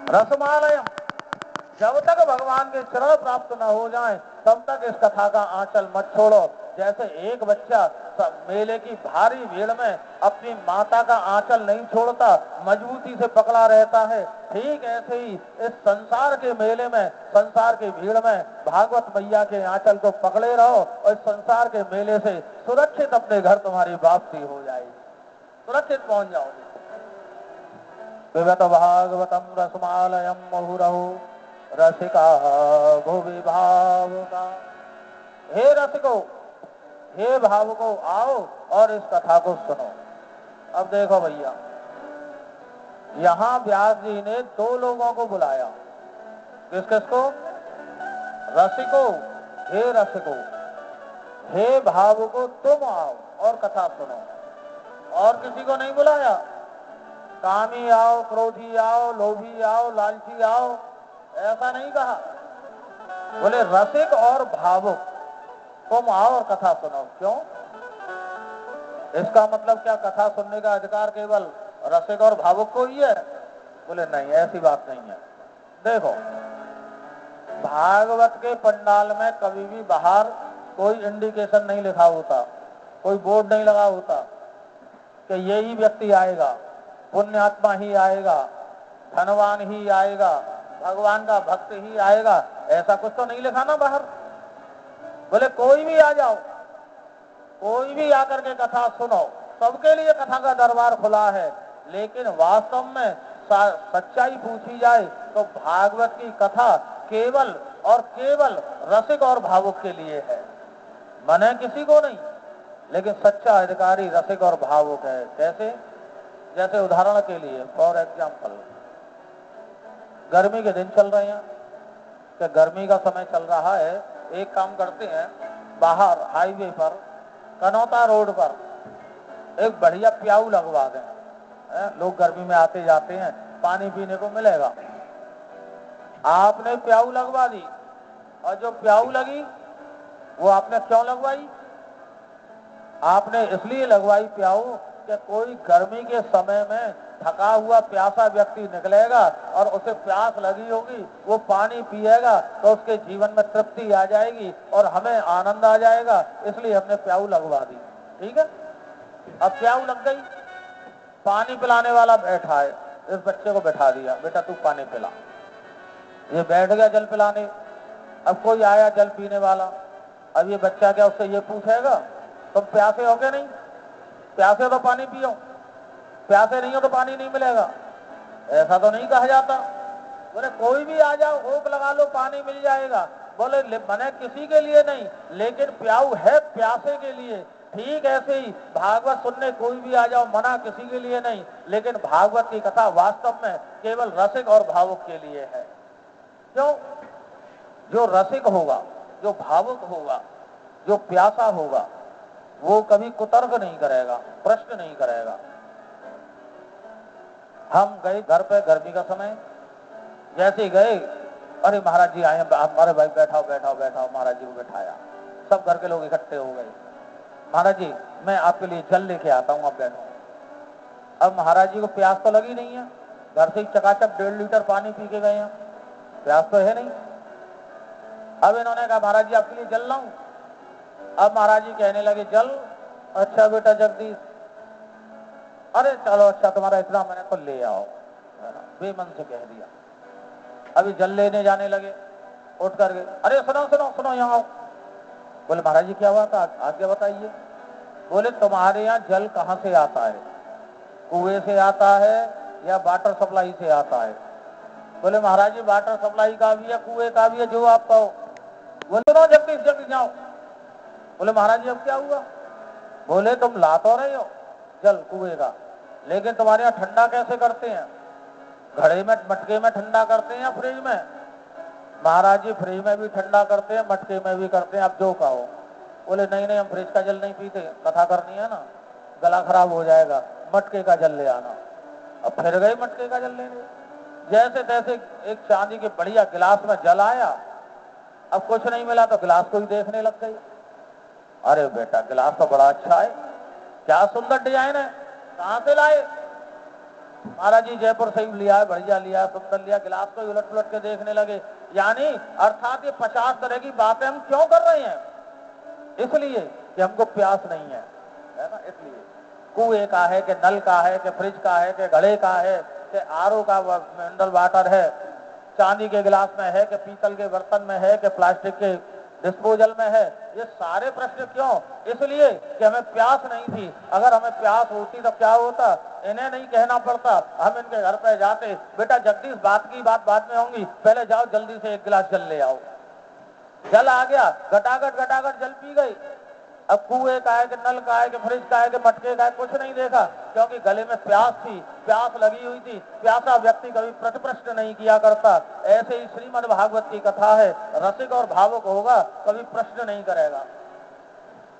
रसमालयम, जब तक भगवान के चरण प्राप्त न हो जाए तब तक इस कथा का आंचल मत छोड़ो। जैसे एक बच्चा मेले की भारी भीड़ में अपनी माता का आंचल नहीं छोड़ता, मजबूती से पकड़ा रहता है, ठीक ऐसे ही इस संसार के मेले में, संसार की भीड़ में भागवत मैया के आंचल को पकड़े रहो और इस संसार के मेले से सुरक्षित अपने घर तुम्हारी वापसी हो जाएगी, सुरक्षित पहुंच जाओगे। पिबत भागवतम रसमालयम मुहुरहु रसिका भुवि भावुका। हे रसिको, हे भावुको, आओ और इस कथा को सुनो। अब देखो भैया, यहाँ व्यास जी ने दो लोगों को बुलाया। किस किसको? रसिको, हे रसिको, हे भावुको, तुम आओ और कथा सुनो। और किसी को नहीं बुलाया। कामी आओ, क्रोधी आओ, लोभी आओ, लालची आओ, ऐसा नहीं कहा। बोले रसिक और भावुक तुम आओ और कथा सुनो। क्यों? इसका मतलब क्या कथा सुनने का अधिकार केवल रसिक और भावुक को ही है? बोले नहीं, ऐसी बात नहीं है। देखो, भागवत के पंडाल में कभी भी बाहर कोई इंडिकेशन नहीं लिखा होता, कोई बोर्ड नहीं लगा होता कि यही व्यक्ति आएगा, पुण्यात्मा ही आएगा, धनवान ही आएगा, भगवान का भक्त ही आएगा, ऐसा कुछ तो नहीं लिखा ना बाहर। बोले कोई भी आ जाओ, कोई भी आकर के कथा सुनो, सबके लिए कथा का दरबार खुला है। लेकिन वास्तव में सच्चाई पूछी जाए तो भागवत की कथा केवल और केवल रसिक और भावुक के लिए है, मने किसी को नहीं। लेकिन सच्चा अधिकारी रसिक और भावुक है। कैसे? जैसे उदाहरण के लिए, फॉर एग्जाम्पल, गर्मी के दिन चल रहे हैं, कि गर्मी का समय चल रहा है, एक काम करते हैं, बाहर हाईवे पर कनौता रोड पर एक बढ़िया प्याऊ लगवा दें। लोग गर्मी में आते जाते हैं, पानी पीने को मिलेगा। आपने प्याऊ लगवा दी, और जो प्याऊ लगी वो आपने क्यों लगवाई? आपने इसलिए लगवाई प्याऊ कि कोई गर्मी के समय में थका हुआ प्यासा व्यक्ति निकलेगा और उसे प्यास लगी होगी, वो पानी पिएगा तो उसके जीवन में तृप्ति आ जाएगी और हमें आनंद आ जाएगा, इसलिए हमने प्याऊ लगवा दी। ठीक है, अब प्याऊ लग गई, पानी पिलाने वाला बैठा है, इस बच्चे को बैठा दिया, बेटा तू पानी पिला। ये बैठ गया जल पिलाने। अब कोई आया जल पीने वाला, अब ये बच्चा क्या उससे ये पूछेगा तुम प्यासे हो क्या? नहीं, प्यासे तो पानी पियो, प्यासे नहीं हो तो पानी नहीं मिलेगा, ऐसा तो नहीं कहा जाता। बोले कोई भी आ जाओ, भूख लगा लो, पानी मिल जाएगा। बोले मने किसी के लिए नहीं, लेकिन प्याऊ है प्यासे के लिए। ठीक ऐसे ही भागवत सुनने कोई भी आ जाओ, मना किसी के लिए नहीं, लेकिन भागवत की कथा वास्तव में केवल रसिक और भावुक के लिए है। क्यों? जो रसिक होगा, जो भावुक होगा, जो प्यासा होगा, वो कभी कुतर्क नहीं करेगा, प्रश्न नहीं करेगा। हम गए घर पे, गर्मी का समय, जैसे ही गए, अरे महाराज जी आए, हमारे भाई बैठाओ बैठाओ बैठाओ, महाराज जी को बैठाया, सब घर के लोग इकट्ठे हो गए। महाराज जी मैं आपके लिए जल लेके आता हूँ, आप बैठो। अब महाराज जी को प्यास तो लगी नहीं है, घर से ही चकाचक 1.5 लीटर पानी पी के गए हैं, प्यास तो है नहीं। अब इन्होंने कहा महाराज जी आपके लिए जल लाऊं? अब महाराज जी कहने लगे जल? अच्छा बेटा जगदीश, अरे चलो अच्छा तुम्हारा इतना, मैंने तो ले आओ, बेमन से कह दिया। अभी जल लेने जाने लगे, उठ कर गए, अरे सुनो सुनो सुनो यहाँ आओ। बोले महाराज जी क्या हुआ था, आगे बताइए। बोले तुम्हारे यहाँ जल कहाँ से आता है, कुएं से आता है या वाटर सप्लाई से आता है? बोले महाराज जी वाटर सप्लाई का भी है, कुएं का भी है, जो आप कहो। बोले सुनो जल्दी जल्दी जाओ। बोले महाराज जी अब क्या हुआ? बोले तुम ला तो रहे हो जल कुएं का, लेकिन तुम्हारे यहाँ ठंडा कैसे करते हैं? घड़े में, मटके में ठंडा करते हैं या फ्रिज में? महाराज जी फ्रिज में भी ठंडा करते हैं, मटके में भी करते हैं, आप जो कहो। बोले नहीं नहीं हम फ्रिज का जल नहीं पीते, कथा करनी है ना, गला खराब हो जाएगा, मटके का जल ले आना। अब फिर गए मटके का जल लेने, जैसे तैसे एक चांदी के बढ़िया गिलास में जल आया। अब कुछ नहीं मिला तो गिलास को ही देखने लग गई। अरे बेटा गिलास तो बड़ा अच्छा है, क्या सुंदर डिजाइन है, कहां से लाए? महाराज जी जयपुर से ही लिया है, बढ़िया लिया है, सुंदर लिया, गिलास को उलट पुलट के देखने लगे। यानी अर्थात ये 50 तरह की बातें हम क्यों कर रहे हैं? इसलिए कि हमको प्यास नहीं है ना। इसलिए कुएं का है कि नल का है कि फ्रिज का है कि घड़े का है कि आरओ का मिनरल वाटर है, चांदी के गिलास में है कि पीतल के बर्तन में है कि प्लास्टिक के डिस्पोजल में है, ये सारे प्रश्न क्यों? इसलिए कि हमें प्यास नहीं थी। अगर हमें प्यास होती तो क्या होता? इन्हें नहीं कहना पड़ता, हम इनके घर पे जाते, बेटा जगदीश बात की बात बाद में होंगी, पहले जाओ जल्दी से एक गिलास जल ले आओ। जल आ गया, घटाघट जल पी गई। अब कुएं का है कि नल का है कि फ्रिज का है कि मटके का है, कुछ नहीं देखा, क्योंकि गले में प्यास थी, प्यास लगी हुई थी। प्यासा व्यक्ति कभी प्रतिप्रश्न नहीं किया करता। ऐसे ही श्रीमद् भागवत की कथा है, रसिक और भावुक होगा कभी प्रश्न नहीं करेगा,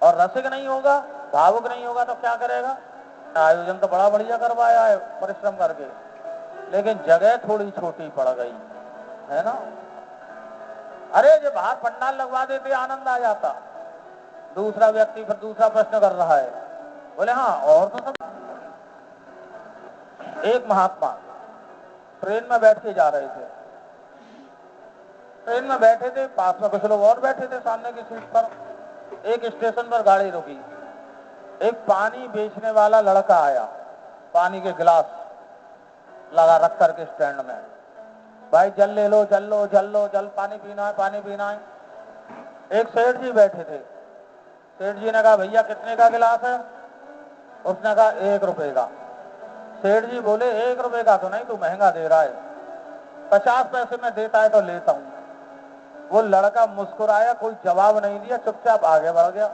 और रसिक नहीं होगा, भावुक नहीं होगा तो क्या करेगा? आयोजन तो बड़ा बढ़िया करवाया है परिश्रम करके, लेकिन जगह थोड़ी छोटी पड़ गई है ना। अरे जो बाहर पंडाल लगवा देते आनंद आ जाता। दूसरा व्यक्ति फिर दूसरा प्रश्न कर रहा है, बोले हाँ और तो सब। एक महात्मा ट्रेन में बैठ के जा रहे थे, ट्रेन में बैठे थे, पास में कुछ लोग और बैठे थे सामने की सीट पर। एक स्टेशन पर गाड़ी रुकी, एक पानी बेचने वाला लड़का आया, पानी के गिलास लगा रख करके स्टैंड में, भाई जल ले लो, जल लो, जल लो, जल, पानी पीना है, पानी पीना है। एक सेठ जी बैठे थे, सेठ जी ने कहा भैया कितने का गिलास है? उसने कहा 1 रुपए का। सेठ जी बोले 1 रुपए का तो नहीं, तू महंगा दे रहा है, 50 पैसे में देता है तो लेता हूं। वो लड़का मुस्कुराया, कोई जवाब नहीं दिया, चुपचाप आगे बढ़ गया।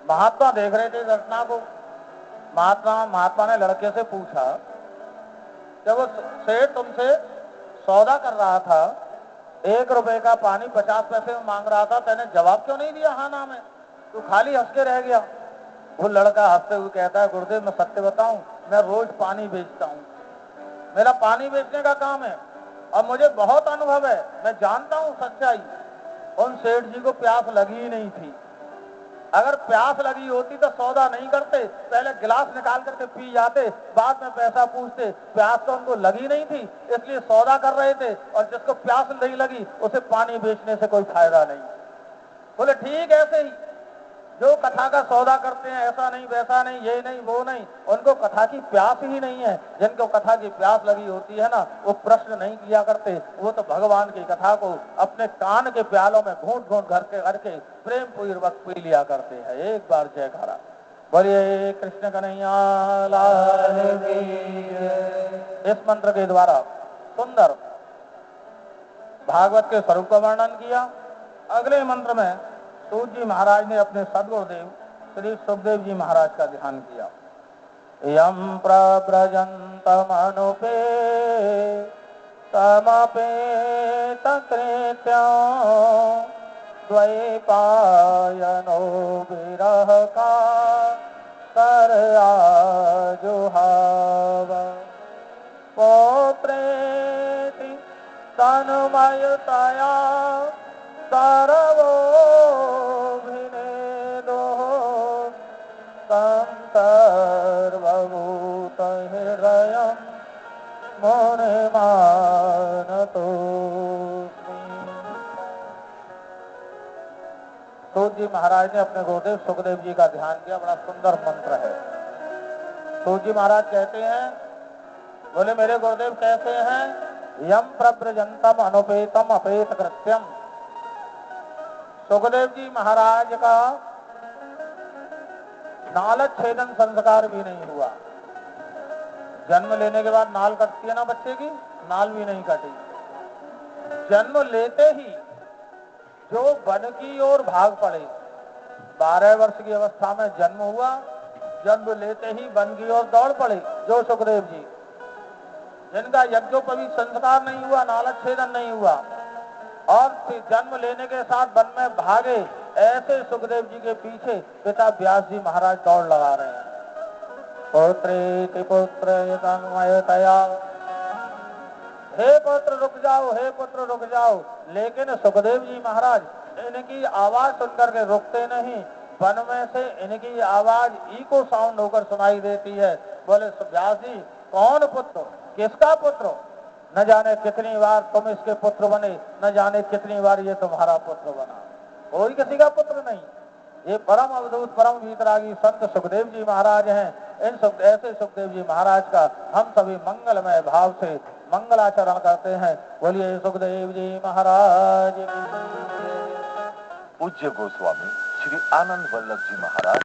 महात्मा देख रहे थे घटना को। महात्मा ने लड़के से पूछा, जब वो सेठ तुमसे सौदा कर रहा था, 1 रुपए का पानी 50 पैसे में मांग रहा था, तेने जवाब क्यों नहीं दिया हाँ ना में? तू खाली हंस के रह गया। वो लड़का हंसते हुए कहता है, गुरुदेव मैं सत्य बताऊं, मैं रोज पानी बेचता हूं, मेरा पानी बेचने का काम है और मुझे बहुत अनुभव है, मैं जानता हूं सच्चाई। उन सेठ जी को प्यास लगी ही नहीं थी। अगर प्यास लगी होती तो सौदा नहीं करते, पहले गिलास निकाल करके पी जाते, बाद में पैसा पूछते। प्यास तो उनको लगी नहीं थी, इसलिए सौदा कर रहे थे, और जिसको प्यास नहीं लगी उसे पानी बेचने से कोई फायदा नहीं। बोले ठीक ऐसे ही जो कथा का सौदा करते हैं, ऐसा नहीं वैसा नहीं, ये नहीं वो नहीं, उनको कथा की प्यास ही नहीं है। जिनको कथा की प्यास लगी होती है ना, वो प्रश्न नहीं किया करते, वो तो भगवान की कथा को अपने कान के प्यालों में घूंट घूंट करके प्रेम पूर्वक पी लिया करते हैं। एक बार जयकारा बोलिए कृष्ण कन्हैया लाल की। इस मंत्र के द्वारा सुंदर भागवत के स्वरूप का वर्णन किया। अगले मंत्र में सूत जी महाराज ने अपने सदगुरुदेव श्री सुखदेव जी महाराज का ध्यान किया। यम प्रव्रजन्तमनुपे समपेत कृत्यं द्वैपायनो विरह का जुहाव पौत्रेति तन्मयतया सर्वोभिनेदो सर्वभूत हृदयं मुनिमानतोऽस्मि। सूत जी महाराज ने अपने गुरुदेव सुखदेव जी का ध्यान किया। बड़ा सुंदर मंत्र है। सूत जी महाराज कहते हैं, बोले मेरे गुरुदेव कैसे हैं? यम प्रव्रजन्तम अनुपेतम अपेत कृत्यम। सुखदेव जी महाराज का नाल छेदन संस्कार भी नहीं हुआ। जन्म लेने के बाद नाल कटती है ना बच्चे की, नाल भी नहीं कटी। जन्म लेते ही जो वन की ओर भाग पड़े, 12 वर्ष की अवस्था में जन्म हुआ, जन्म लेते ही वन की ओर दौड़ पड़े जो सुखदेव जी, जिनका यज्ञोपवीत संस्कार नहीं हुआ, नाल छेदन नहीं हुआ, और जन्म लेने के साथ वन में भागे, ऐसे सुखदेव जी के पीछे पिता व्यास जी महाराज दौड़ लगा रहे हैं। पुत्रेति पुत्रयतन्मयतया, हे पुत्र रुक जाओ, हे पुत्र रुक जाओ। लेकिन सुखदेव जी महाराज इनकी आवाज सुनकर के रुकते नहीं। वन में से इनकी आवाज इको साउंड होकर सुनाई देती है। बोले व्यास जी कौन पुत्र, किसका पुत्र, न जाने कितनी बार तुम इसके पुत्र बने, न जाने कितनी बार ये तुम्हारा पुत्र बना, कोई किसी का पुत्र नहीं। ये परम अवधूत परम वीतरागी संत सुखदेव जी महाराज हैं। ऐसे सुखदेव जी महाराज का हम सभी मंगलमय भाव से मंगलाचरण करते हैं। बोलिए सुखदेव जी महाराज। पूज्य गोस्वामी श्री आनंद वल्लभ जी महाराज